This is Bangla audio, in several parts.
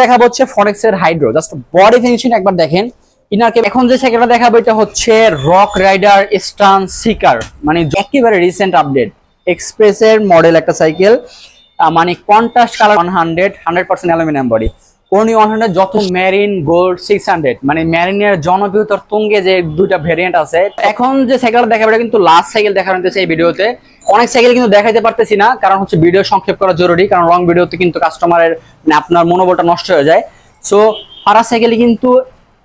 দেখাবো হচ্ছে ফনেক্সের হাইড্রো, জাস্ট বডি ফিনিশিং একবার দেখেন। ইনারকে এখন যে সাইকেলটা দেখাবো এটা হচ্ছে রক রাইডার স্টান সিকার, মানে একেবারে রিসেন্ট আপডেট এক্সপ্রেসের মডেল একটা সাইকেল, মানে কন্ট্রাস্ট কালার 100% অ্যালুমিনিয়াম বডি। কোনি 100 যত মেরিন গোল্ড 600, মানে মেরিনের জনপ্রিয়তার তুঙ্গে যে দুইটা ভেরিয়েন্ট আছে। এখন যে সাইকেলটা দেখাবো এটা কিন্তু লাস্ট সাইকেল দেখানো হচ্ছে এই ভিডিওতে। অনেক সাইকেল কিন্তু দেখাইতে পারতেছি না, কারণ হচ্ছে ভিডিও সংক্ষেপ করা জরুরি, কারণ লং ভিডিওতে কিন্তু কাস্টমারের আপনার মনোবলটা নষ্ট হয়ে যায়। সো পারা সাইকেল কিন্তু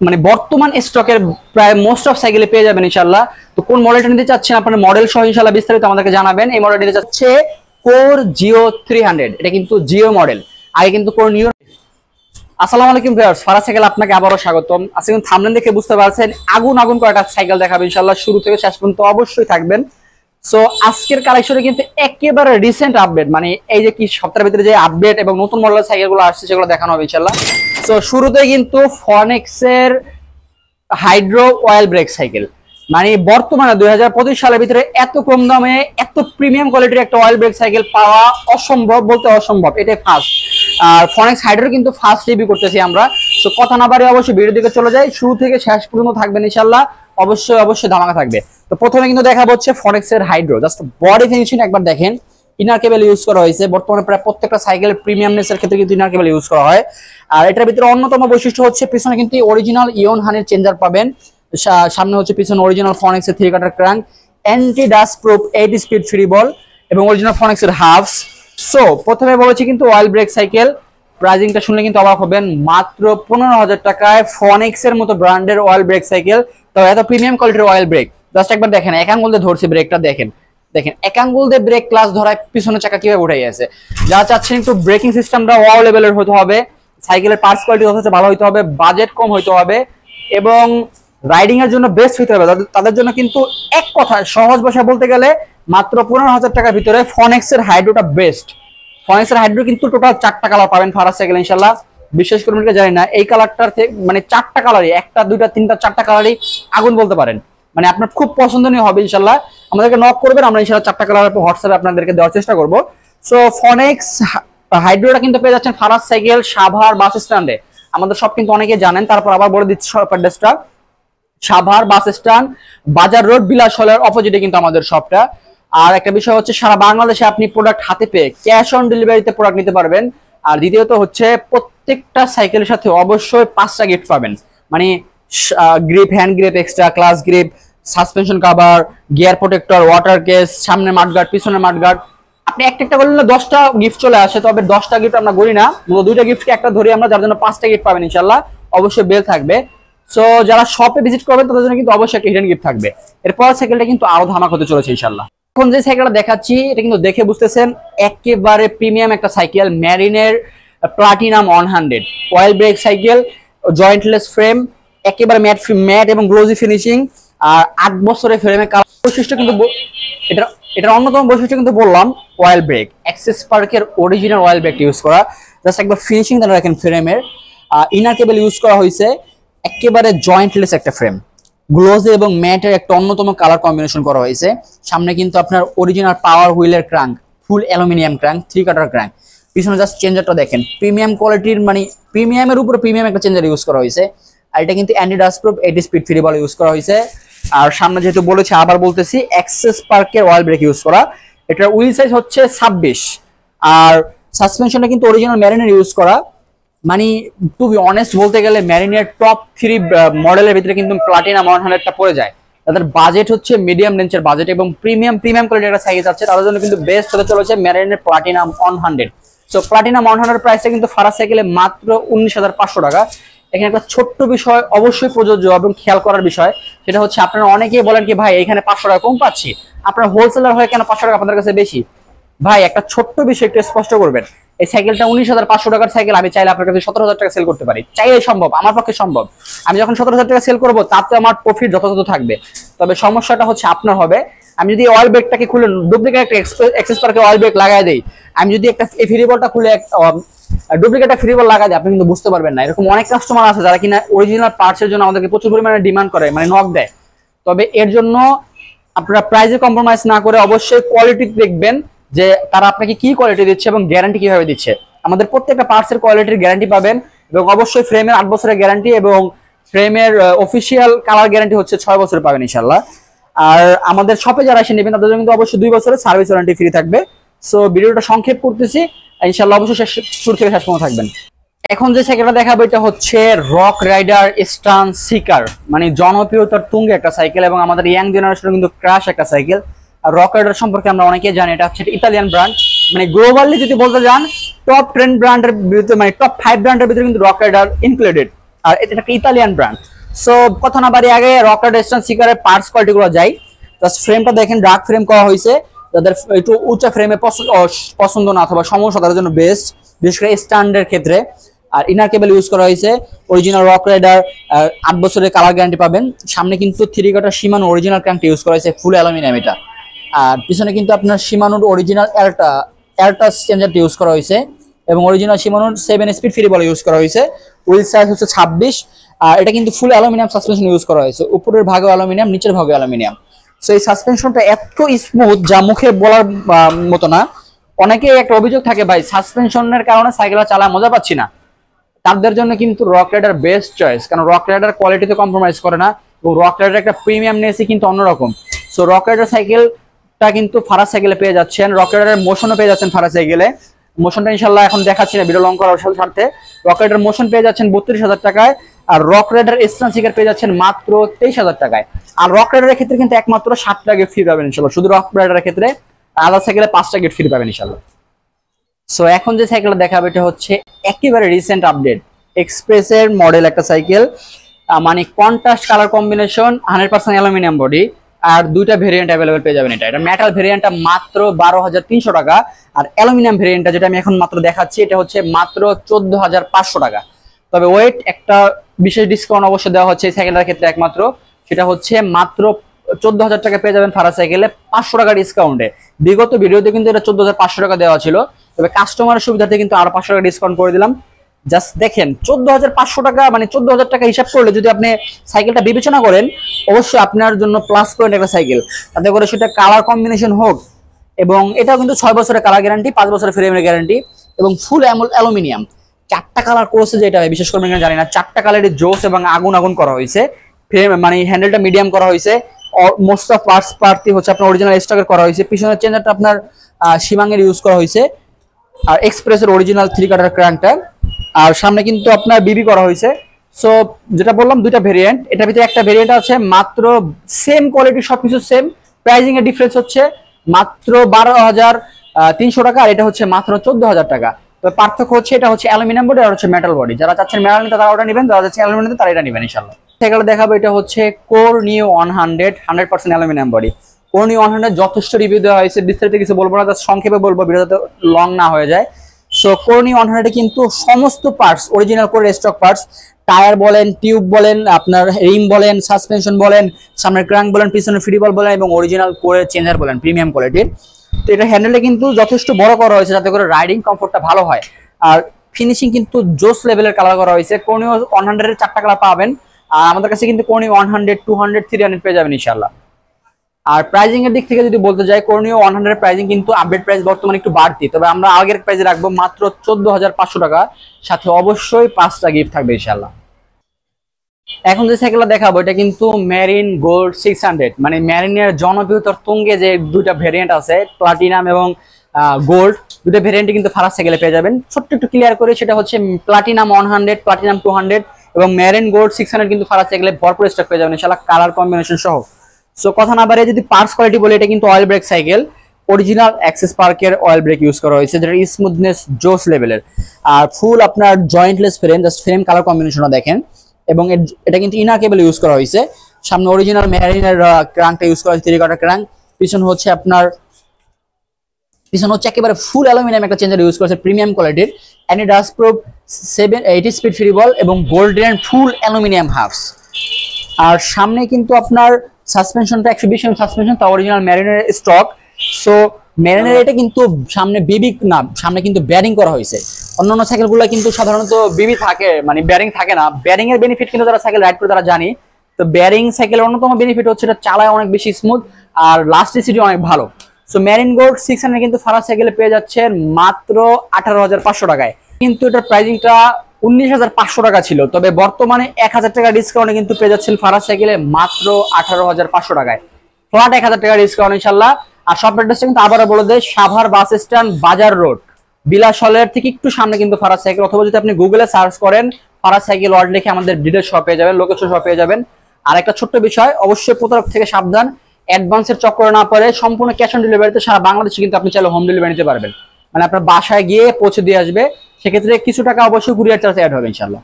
মানে বর্তমান স্টকের প্রায় মোস্ট অফ সাইকেলে পেয়ে যাবেন ইনশাআল্লাহ। তো কোন মডেলটা নিতে চাচ্ছেন আপনার মডেল সহ ইনশাআল্লাহ বিস্তারিত আমাদেরকে জানাবেন। এই মডেলটা নিতে চাচ্ছে কোর জিও 300, এটা কিন্তু জিও মডেল, আগে কিন্তু কোর নিও। আসসালামু আলাইকুম ভিউয়ার্স, ফারা সাইকেল আপনাকে আবারো স্বাগতম। আজকে কিন্তু থাম্বনেল দেখে বুঝতে পারছেন আগুন আগুন কয়টা সাইকেল দেখাবো ইনশাআল্লাহ, শুরু থেকে শেষ পর্যন্ত অবশ্যই থাকবেন। সো আজকের কালেকশনে কিন্তু একেবারে রিসেন্ট আপডেট, মানে এই যে কি সপ্তাহের ভিতরে যে আপডেট এবং নতুন মডেলের সাইকেলগুলো আসছে সেগুলো দেখানো হবে ইনশাআল্লাহ। সো শুরুতেই কিন্তু ফনেক্সের হাইড্রো অয়েল ব্রেক সাইকেল, মানে বর্তমানে 2025 সালের ভিতরে এত কম দামে এত প্রিমিয়াম কোয়ালিটির একটা অয়েল ব্রেক সাইকেল পাওয়া অসম্ভব, বলতে অসম্ভব, এটাই ফার্স্ট। আর ফনেক্স হাইড্রো কিন্তু ফার্স্ট রিভিউ করতেছি আমরা। সো কথা না বাড়িয়ে অবশ্যই ভিডিও দিকে চলে যাই, শুরু থেকে শেষ পর্যন্ত থাকবেন ইনশাআল্লাহ, অবশ্যই ধামাকা থাকবে। তো প্রথমে কিন্তু দেখাবো হচ্ছে ফনেক্সের হাইড্রো, জাস্ট বডি ফিনিশিং একবার দেখেন। ইনার কেবল ইউজ করা হয়েছে, বর্তমানে প্রায় প্রত্যেকটা সাইকেলের প্রিমিয়ামনেসের ক্ষেত্রে কিন্তু ইনার কেবল ইউজ করা হয়। আর এটার ভিতরে অন্যতম বৈশিষ্ট্য হচ্ছে পিছনে কিন্তু অরিজিনাল ইয়ন হানের চেঞ্জার পাবেন, সামনে হচ্ছে পিছনে অরিজিনাল ফনেক্সের 3 cutter crank, anti dust proof 8 speed free ball এবং অরিজিনাল ফনেক্সের হাফস। সো প্রথমে বলেছি কিন্তু অয়েল ব্রেক সাইকেল, প্রাইজিংটা শুনলে কিন্তু অবাক হবেন, মাত্র 15,000 টাকায় ফনেক্সের মতো ব্র্যান্ডের অয়েল ব্রেক সাইকেল, তো এত প্রিমিয়াম কোয়ালিটির অয়েল ব্রেক। জাস্ট একবার দেখেন, এক আঙ্গুল দিয়ে ধরছে ব্রেকটা, দেখেন এক আঙ্গুল দিয়ে ব্রেক ক্লাস ধরায় পিছনের চাকা কিভাবে উঠে গেছে। যারা চাচ্ছেন একটু ব্রেকিং সিস্টেমটা ওয়াও লেভেলের হতে হবে, সাইকেলের পার্টস কোয়ালিটি যথেষ্ট ভালো হতে হবে, বাজেট কম হতে হবে এবং রাইডিং এর জন্য বেস্ট হতে হবে, তাদের জন্য কিন্তু এক কথা সহজ ভাষায় বলতে গেলে মাত্র 15,000 টাকার ভিতরে ফনেক্সের হাইড্রোটা বেস্ট। ফনেক্সের হাইড্রো কিন্তু টোটাল 4টা কালার পাবেন ফারা সাইকেল ইনশাআল্লাহ। বিশেষ করে আমি জানি না এই কালারটার মানে 4টা কালারই, 1টা 2টা 3টা 4টা কালারই আগুন বলতে পারেন, মানে আপনার খুব পছন্দনীয় হবে ইনশাআল্লাহ। আমাদেরকে নক করবেন, আমরা ইনশাআল্লাহ 4টা কালার হোয়াটসঅ্যাপে আপনাদেরকে দেওয়ার চেষ্টা করব। সো ফনেক্স হাইড্রোটা কিন্তু পেয়ে যাচ্ছেন ফারাজ সাইকেল সাভার বাস স্ট্যান্ডে। আমাদের সব কিন্তু অনেকে জানেন, তারপর আবার বলে দিচ্ছি অ্যাড্রেসটা, সাভার বাস স্ট্যান্ড বাজার রোড বিলাস হলের অপোজিটে কিন্তু আমাদের শপটা। আর একটা বিষয় হচ্ছে সারা বাংলাদেশে আপনি প্রোডাক্ট হাতে পেয়ে ক্যাশ অন ডেলিভারিতে প্রোডাক্ট নিতে পারবেন। আর দ্বিতীয়ত হচ্ছে প্রত্যেকটা সাইকেলের সাথে অবশ্যই 5টা গিফট পাবেন, মানে grip, hand grip extra, class grip, suspension cover, gear protector, water case, সামনে মাডগার্ড, পিছনে মাডগার্ড। আপনি একটা করলে 10টা গিফট চলে আসে, তবে 10টা গিফট আমরা করি না, 2টা গিফটকে একটা ধরি আমরা, যার জন্য 5টা গিফট পাবেন ইনশাআল্লাহ, অবশ্যই বেল থাকবে। সো যারা শপে ভিজিট করবেন তাদের জন্য কিন্তু অবশ্যই একটা হিডেন গিফট থাকবে। এরপর সাইকেলটা কিন্তু আরো ধামাক হতে চলেছে ইনশাআল্লাহ। এখন যে সাইকেলটা দেখাচ্ছি এটা কিন্তু দেখে বুঝতেছেন একেবারে প্রিমিয়াম একটা সাইকেল, মেরিনের platinum 100 oil brake cycle, jointless frame, একেবারে ম্যাট এবং গ্লোজি ফিনিশিং, আর 8 বছরের ফ্রেমে কালার। বৈশিষ্ট্য কিন্তু এটার অন্যতম বৈশিষ্ট্য কিন্তু বললাম অয়েল ব্রেক, অ্যাক্সেস পার্কের অরিজিনাল অয়েল ব্রেক ইউজ করা। জাস্ট একবার ফিনিশিং তারা রাখেন ফ্রেমের, ইনার কেবল ইউজ করা হয়েছে, একেবারে জয়েন্টলেস একটা ফ্রেম, গ্লোজি এবং ম্যাটের একটা অন্যতম কালার কম্বিনেশন করা হয়েছে। সামনে কিন্তু আপনার অরিজিনাল পাওয়ার হুইলের ক্র্যাঙ্ক, ফুল অ্যালুমিনিয়াম ক্র্যাঙ্ক, 3 কাটার ক্র্যাঙ্ক। পিছনে জাস্ট চেঞ্জারটা দেখেন, প্রিমিয়াম কোয়ালিটির, মানে প্রিমিয়ামের উপরে প্রিমিয়াম একটা চেঞ্জার ইউজ করা হয়েছে। আর এটা কিন্তু anti dust proof 8 speed free ball use করা হয়েছে। আর সামনে যেহেতু বলেছি আবার বলতেছি, অ্যাক্সেস পার্কের অয়েল ব্রেক ইউজ করা। এটার হুইল সাইজ হচ্ছে 26, আর সাসপেনশনটা কিন্তু অরিজিনাল মেরিনের ইউজ করা। মানে টু বি অনেস্ট বলতে গেলে মেরিনের টপ 3 মডেলের ভিতরে কিন্তু প্লাটিনাম 100টা পড়ে যায়। তাদের বাজেট হচ্ছে মিডিয়াম রেঞ্জের বাজেট এবং প্রিমিয়াম কোয়ালিটির একটা সাইকেল আছে, তাদের জন্য কিন্তু বেস্ট হতে চলেছে মেরিনের প্লাটিনাম 100। সো প্লাটিনাম 100 প্রাইসটা কিন্তু ফারা সাইকেলে মাত্র 19,500 টাকা। এখানে একটা ছোট্ট বিষয় অবশ্যই প্রযোজ্য এবং খেয়াল করার বিষয়, সেটা হচ্ছে আপনারা অনেকেই বলেন কি ভাই এখানে 500 টাকা কম পাচ্ছি, আপনারা হোলসেলার হয়ে কেন 500 টাকা আপনাদের কাছে বেশি? ভাই একটা ছোট্ট বিষয় একটু স্পষ্ট করবেন, এই সাইকেলটা 19,500 টাকার সাইকেল, আমি চাইলে আপনার কাছে 17,000 টাকা সেল করতে পারি, চাইলে সম্ভব, আমার পক্ষে সম্ভব। আমি যখন 17,000 টাকা সেল করবো তাতে আমার প্রফিট যথাযথ থাকবে। তবে সমস্যাটা হচ্ছে আপনার হবে, আমি যদি অয়েল ব্রেকটাকে খুলে ডুপ্লিকেট একটা এক্সেস পার্কে অয়েল ব্রেক লাগাই দেই, আমি যদি একটা ফ্রি বলটা খুলে ডুপ্লিকেট একটা ফ্রি বল লাগাই দিই, আপনি কিন্তু বুঝতে পারবেন না। এরকম অনেক কাস্টমার আছে যারা কিনা অরিজিনাল পার্টসের জন্য আমাদেরকে প্রচুর পরিমাণে ডিমান্ড করে, মানে নক দেয়। তবে এর জন্য আপনারা প্রাইসে কম্প্রোমাইজ না করে অবশ্যই কোয়ালিটি দেখবেন, যে তারা আপনাকে কি কোয়ালিটি দিচ্ছে এবং গ্যারান্টি কিভাবে দিচ্ছে। আমাদের প্রত্যেকটা পার্টসের কোয়ালিটির গ্যারান্টি পাবেন এবং অবশ্যই ফ্রেমের 8 বছরের গ্যারান্টি এবং ফ্রেমের অফিসিয়াল কালার গ্যারান্টি হচ্ছে 6 বছর পাবেন ইনশাআল্লাহ। আর আমাদের শপে যারা এসে নেবেন তাদের জন্য কিন্তু অবশ্যই 2 বছরের সার্ভিস ওয়ারেন্টি ফ্রি থাকবে। সো ভিডিওটা সংক্ষেপ করতেছি, ইনশাআল্লাহ অবশ্যই শুরু থেকে শেষ পর্যন্ত থাকবেন। এখন যে সাইকেলটা দেখাবো এটা হচ্ছে রক রাইডার স্টান সিকার, মানে জনপ্রিয়তার তুঙ্গে একটা সাইকেল এবং আমাদের ইয়াং জেনারেশনের কিন্তু ক্রাশ একটা সাইকেল। আর রক রাইডার সম্পর্কে আমরা অনেকেই জানি, এটা হচ্ছে ইতালিয়ান ব্র্যান্ড, মানে গ্লোবালি যদি বলতে যান টপ 10 ব্র্যান্ডের ভিতরে, মানে টপ 5 ব্র্যান্ডের ভিতরে কিন্তু রক রাইডার ইনক্লুডেড। আর এটা একটা ইতালিয়ান ব্র্যান্ড। সো কথা না বাড়ি আগে রক রাইডার স্টান সিকারের পার্টস কোয়ালিটি গুলো যাই। জাস্ট ফ্রেমটা দেখেন, ডার্ক ফ্রেম করা হয়েছে, যাদের একটু উঁচা ফ্রেমে পছন্দ না অথবা সমস্যা তাদের জন্য বেস্ট, বিশেষ করে স্ট্যান্ডের ক্ষেত্রে। আর ইনার কেবল ইউজ করা হয়েছে অরিজিনাল রক রাইডার, 8 বছরের কালার গ্যারান্টি পাবেন। সামনে কিন্তু 3 কাটার শিমানো অরিজিনাল ক্র্যাঙ্কটা ইউজ করা হয়েছে, ফুল অ্যালুমিনিয়াম এটা। আর পিছনে কিন্তু আপনার শিমানোর অরিজিনাল এয়ারটাস চেঞ্জারটা ইউজ করা হয়েছে এবং অরিজিনাল শিমানোর 7 স্পিড ফ্রি বল ইউজ করা হয়েছে। হুইল সাইজ হচ্ছে 26। আর এটা কিন্তু ফুল অ্যালুমিনিয়াম সাসপেনশন ইউজ করা হয়েছে, উপরের ভাগে অ্যালুমিনিয়াম, নিচের ভাগে অ্যালুমিনিয়াম। সো এই সাসপেনশনটা এত স্মুথ যা মুখে বলার মতো না। অনেকে একটা অভিযোগ থাকে, ভাই সাসপেনশনের কারণে সাইকেলটা চালায় মজা পাচ্ছি না, তাদের জন্য কিন্তু রক রাইডার বেস্ট চয়েস, কারণ রক রাইডার কোয়ালিটিতে কম্প্রোমাইজ করে না এবং রক রাইডার একটা প্রিমিয়ামনেসই কিন্তু অন্যরকম। সো রক রাইডার সাইকেলটা কিন্তু ফারাজ সাইকেলে পেয়ে যাচ্ছেন, রক রাইডারের মোশনও পেয়ে যাচ্ছেন ফারাজ সাইকেলে। মোশনটা ইনশাল্লাহ এখন দেখাচ্ছি না ভিডিও লং করার সাথে। রক রাইডার মোশন পেয়ে যাচ্ছেন 32,000 টাকায়, আর রক রাইডার স্টান সিকার পেয়ে যাচ্ছেন মাত্র 23,000 টাকায়। আর রক রাইডারের ক্ষেত্রে কিন্তু একমাত্র 7টা গিফট ফ্রি পাবেন ইনশাল্লাহ, শুধু রক রাইডারের ক্ষেত্রে। আদার সাইকেলে 5টা গিফট ফ্রি পাবেন ইনশাল্লাহ। সো এখন যে সাইকেলটা দেখাবো এটা হচ্ছে একেবারে রিসেন্ট আপডেট, এক্সপ্রেসের মডেল একটা সাইকেল, মানে contrast colour combination, 100% aluminium body. আর 2টা ভেরিয়েন্ট অ্যাভেলেবল পেয়ে যাবেন। এটা মেটাল ভেরিয়েন্টটা মাত্র 12,300 টাকা, আর অ্যালুমিনিয়াম ভেরিয়েন্টটা যেটা আমি এখন মাত্র দেখাচ্ছি এটা হচ্ছে মাত্র 14,500 টাকা। তবে ওয়েট একটা বিশেষ ডিসকাউন্ট অবশ্যই দেওয়া হচ্ছে এই সাইকেলটার ক্ষেত্রে একমাত্র, সেটা হচ্ছে মাত্র 14,000 টাকা পেয়ে যাবেন ফারাজ সাইকেলে 500 টাকা ডিসকাউন্টে। বিগত ভিডিওতে কিন্তু এটা 14,500 টাকা দেওয়া ছিল, তবে কাস্টমারের সুবিধার্থে কিন্তু আরো 500 টাকা ডিসকাউন্ট করে দিলাম। জাস্ট দেখেন 14,500 টাকা, মানে 14,000 টাকা হিসাব করলে যদি আপনি সাইকেলটা বিবেচনা করেন অবশ্যই আপনার জন্য প্লাস পয়েন্ট একটা সাইকেল, তাতে করে সেটা কালার কম্বিনেশন হোক। এবং এটাও কিন্তু 6 বছরের কালার গ্যারান্টি, 5 বছরের ফ্রেমের গ্যারান্টি এবং ফুল অ্যালুমিনিয়াম। 4টা কালার করছে যেটা বিশেষ করে আমি জানি না, 4টা কালারের জোস এবং আগুন আগুন করা হয়েছে। ফ্রেম মানে হ্যান্ডেলটা মিডিয়াম করা হয়েছে, মোস্ট অফ পার্টস হচ্ছে আপনার অরিজিনাল স্টকের করা হয়েছে। পিছনের চেঞ্জারটা আপনার শিমাংয়ের ইউজ করা হয়েছে, আর এক্সপ্রেসের অরিজিনাল 3 কাটার ক্র্যাঙ্কটা। আর সামনে কিন্তু আপনার বিবি করা হয়েছে। সো যেটা বললাম 2টা ভেরিয়েন্ট, এটার ভিতরে একটা ভেরিয়েন্ট আছে মাত্র সেম কোয়ালিটি, সবকিছু সেম, প্রাইজিং এর ডিফারেন্স হচ্ছে মাত্র 12,300 টাকা, আর এটা হচ্ছে মাত্র 14,000 টাকা। তো পার্থক্য হচ্ছে এটা হচ্ছে অ্যালুমিনিয়াম বডি আর হচ্ছে মেটাল বডি। যারা চাচ্ছেন মেটাল নিতে তারা ওটা নেবেন, যারা চাচ্ছেন অ্যালুমিনিয়াম তারা এটা নেবেন ইনশাআল্লাহ। সাইকেলটা দেখাবো এটা হচ্ছে কোর নিও 100% অ্যালুমিনিয়াম বডি। কোর নিও 100 যথেষ্ট রিভিউ দেওয়া হয়েছে, বিস্তারিত কিছু বলবো না, জাস্ট সংক্ষেপে বলবো ভিডিওতে লং না হয়ে যায়। সো কোর নিও 100 কিন্তু সমস্ত পার্টস অরিজিনাল করে স্টক পার্টস, টায়ার বলেন, টিউব বলেন, আপনার রিম বলেন, সাসপেনশন বলেন, সামনের ক্র্যাঙ্ক বলেন, পিছনের ফ্রি বল বলেন এবং অরিজিনাল করে চেঞ্জার বলেন প্রিমিয়াম কোয়ালিটির। তো এটা হ্যান্ডেলটা কিন্তু যথেষ্ট বড় করা হয়েছে যাতে করে রাইডিং কমফোর্টটা ভালো হয়। আর ফিনিশিং কিন্তু জোস লেভেলের কালার করা হয়েছে। কোর নিও 100 এর 4টা কালার পাবেন, আর আমাদের কাছে কিন্তু কোর নিও 100, 200, 300 পেয়ে যাবেন ইনশাআল্লাহ। আর প্রাইজিং এর দিক থেকে যদি বলতে যাই, কোর নিও 100 এর প্রাইজিং কিন্তু আপডেট প্রাইস বর্তমানে একটু বাড়তি, তবে আমরা আগের প্রাইসে রাখবো মাত্র 14,500 টাকা, সাথে অবশ্যই 5টা গিফট থাকবে ইনশাআল্লাহ। এখন যে সাইকেলটা দেখাবো এটা কিন্তু মেরিন গোল্ড 600, মানে মেরিনের জনপ্রিয়তার তুঙ্গে যে 2টা ভেরিয়েন্ট আছে, প্লাটিনাম এবং গোল্ড, 2টা ভেরিয়েন্টে কিন্তু ফারাজ সাইকেলে পেয়ে যাবেন। ছোট্ট একটু ক্লিয়ার করে, সেটা হচ্ছে প্লাটিনাম 100, প্লাটিনাম 200 এবং মেরিন গোল্ড 600 কিন্তু ফারাজ সাইকেলে ভরপুর স্টক পেয়ে যাবেন ইনশাআল্লাহ, কালার কম্বিনেশন সহ। সো কথা না বাড়িয়ে যদি পার্টস কোয়ালিটি বলি, এটা কিন্তু oil brake cycle, original access পার্কের অয়েল ব্রেক ইউজ করা হয়েছে, যেটা স্মুথনেস জোস লেভেলের। আর ফুল আপনার jointless frame, just frame colour কম্বিনেশনও দেখেন। এবং এটা কিন্তু ইনার কেবল ইউজ করা হয়েছে। সামনে অরিজিনাল মেরিনের ক্র্যাঙ্কটা ইউজ করা হয়েছে, 3 কাটার ক্র্যাঙ্ক। পিছন হচ্ছে একেবারে ফুল অ্যালুমিনিয়াম একটা চেঞ্জার ইউজ করেছে প্রিমিয়াম কোয়ালিটির, anti dust proof 780 speed free ball এবং গোল্ডেন ফুল অ্যালুমিনিয়াম হাফস। আর সামনে কিন্তু আপনার সাসপেনশনটা 120 mm সাসপেনশন, তা অরিজিনাল মেরিনের স্টক। সো মেরিনের এটা কিন্তু সামনে বিবি না, সামনে কিন্তু ব্যারিং করা হয়েছে। অন্যান্য সাইকেলগুলো কিন্তু সাধারণত বিবি থাকে, মানে ব্যারিং থাকে না। ব্যারিং এর বেনিফিট কিন্তু যারা সাইকেল রাইড করে তারা জানি। তো ব্যারিং সাইকেলের অন্যতম বেনিফিট হচ্ছে এটা চালায় অনেক বেশি স্মুথ আর লাস্টিসিটি অনেক ভালো। সো মেরিন গোল্ড 600 কিন্তু ফারাজ সাইকেলে পেয়ে যাচ্ছেন মাত্র 18,500 টাকায়। কিন্তু এটার প্রাইজিংটা 19,500 টাকা ছিল, তবে বর্তমানে 1,000 টাকা ডিসকাউন্টে কিন্তু পেয়ে যাচ্ছেন ফারাজ সাইকেলে মাত্র 18,500 টাকায়, ফ্ল্যাট 1,000 টাকা ডিসকাউন্ট ইনশাল্লাহ। আর শপ অ্যাড্রেসটা কিন্তু আবারও বলে দেয়, সাভার বাস স্ট্যান্ড, বাজার রোড, বিলাস হলের থেকে একটু সামনে কিন্তু ফারাজ সাইকেল, অথবা যদি আপনি গুগলে সার্চ করেন ফারাজ সাইকেল ওয়ার্ল্ড লিখে আমাদের ডিটেইলস শপ পেয়ে যাবেন, লোকেশন শপ পেয়ে যাবেন। আর একটা ছোট্ট বিষয়, অবশ্যই প্রতারক থেকে সাবধান, অ্যাডভান্সের চক্করে না পড়ে সম্পূর্ণ ক্যাশ অন ডেলিভারিতে সারা বাংলাদেশে কিন্তু আপনি চাইলে হোম ডেলিভারি নিতে পারবেন, মানে আপনার বাসায় গিয়ে পৌঁছে দিয়ে আসবে, সেক্ষেত্রে কিছু টাকা অবশ্যই কুরিয়ার চার্জ অ্যাড হবে ইনশাল্লাহ।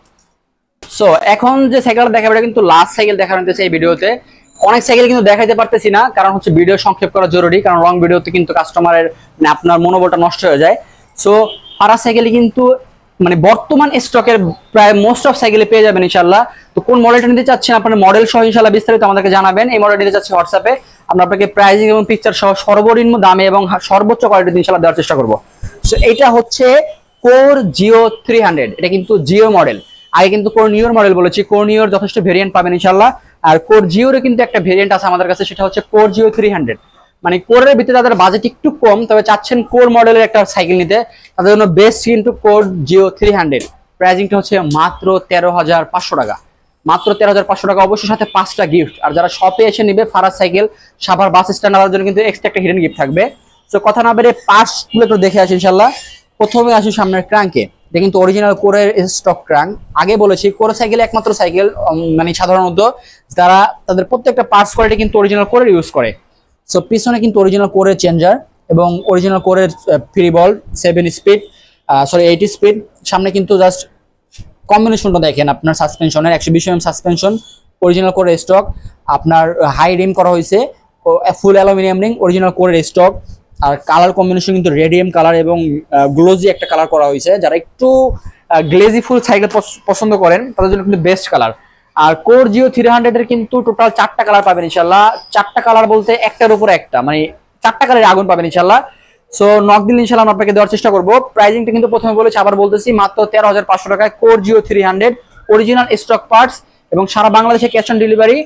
সো এখন যে সাইকেলটা দেখাবো এটা কিন্তু লাস্ট সাইকেল দেখানো হচ্ছে এই ভিডিওতে। অনেক সাইকেল কিন্তু দেখাইতে পারতেছি না, কারণ হচ্ছে ভিডিও সংক্ষেপ করা জরুরি, কারণ লং ভিডিওতে কিন্তু কাস্টমারের মানে আপনার মনোবলটা নষ্ট হয়ে যায়। সো ফারাজ সাইকেলে কিন্তু মানে বর্তমান স্টকের প্রায় মোস্ট অফ সাইকেলে পেয়ে যাবেন ইনশাল্লাহ। তো কোন মডেলটা নিতে চাচ্ছেন আপনার মডেল সহ ইনশাল্লাহ বিস্তারিত আমাদেরকে জানাবেন। এই মডেল নিতে চাচ্ছি হোয়াটসঅ্যাপে, আমরা আপনাকে প্রাইজিং এবং পিকচার সহ সর্বনিম্ন দামে এবং সর্বোচ্চ কোয়ালিটি ইনশাল্লাহ দেওয়ার চেষ্টা করব। সো এটা হচ্ছে কোর জিও 300, এটা কিন্তু জিও মডেল, আগে কিন্তু কোর নিওর মডেল বলেছি, কোর নিওর যথেষ্ট ভেরিয়েন্ট পাবেন ইনশাল্লাহ। আর কোর জিওর কিন্তু একটা ভেরিয়েন্ট আছে আমাদের কাছে, সেটা হচ্ছে কোর জিও 300, মানে কোরের ভিতরে তাদের বাজেট একটু কম, তবে চাচ্ছেন কোর মডেলের একটা সাইকেল নিতে, তাদের জন্য বেস্ট কিন্তু কোর জিও 300। প্রাইসিংটা হচ্ছে মাত্র 13,500 টাকা, মাত্র 13,500 টাকা, অবশ্যই সাথে 5টা গিফট। আর যারা শপে এসে নিবে Faraz cycle Savar bus stand, তাদের জন্য কিন্তু এক্সট্রা একটা হিডেন গিফট থাকবে। তো কথা না বেড়ে পার্টসগুলো একটু দেখে আসি ইনশাল্লাহ। প্রথমে আসি সামনের ক্রাঙ্কে, এটা কিন্তু অরিজিনাল কোরের স্টক ক্রাঙ্ক। আগে বলেছি কোর সাইকেল একমাত্র সাইকেল মানে সাধারণত যারা তাদের প্রত্যেকটা পার্টস কোয়ালিটি কিন্তু অরিজিনাল কোরের ইউজ করে। সো পিছনে কিন্তু অরিজিনাল কোরের চেঞ্জার এবং অরিজিনাল কোরের ফ্রি বল 8 স্পিড। সামনে কিন্তু জাস্ট কম্বিনেশনটা দেখেন, আপনার সাসপেনশনের 120 mm সাসপেনশন, অরিজিনাল কোরের স্টক, আপনার হাই রিম করা হয়েছে, ফুল অ্যালুমিনিয়াম রিং, অরিজিনাল কোরের স্টক। আর কালার কম্বিনেশন কিন্তু রেডিয়াম কালার এবং গ্লোজি একটা কালার করা হয়েছে, যারা একটু গ্লেজি ফুল সাইকেল পছন্দ করেন তাদের জন্য কিন্তু বেস্ট কালার। আর কোর জিও 300 এর কিন্তু টোটাল 4টা কালার পাবেন ইনশাল্লাহ। 4টা কালার বলতে একটার উপর একটা, মানে 4টা কালারের আগুন পাবেন ইনশাল্লাহ। সো নক দিন ইনশাল্লাহ আমরা আপনাকে দেওয়ার চেষ্টা করবো। প্রাইসিংটা কিন্তু প্রথমে বলেছি আবার বলতেছি, মাত্র 13,500 টাকায় core Jio 300, original stock parts এবং সারা বাংলাদেশে ক্যাশ অন ডেলিভারি।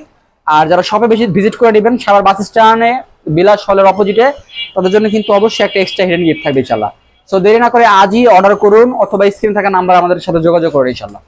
আর যারা শপে বেশি ভিজিট করে দিবেন সাভার বাস স্ট্যান্ডে বিলাস হলের অপোজিটে, তাদের জন্য কিন্তু অবশ্যই একটা এক্সট্রা হিডেন গিফট থাকবে ইনশাল্লাহ। সো দেরি না করে আজই অর্ডার করুন, অথবা স্ক্রিনে থাকা নাম্বার আমাদের সাথে যোগাযোগ করুন ইনশাল্লাহ।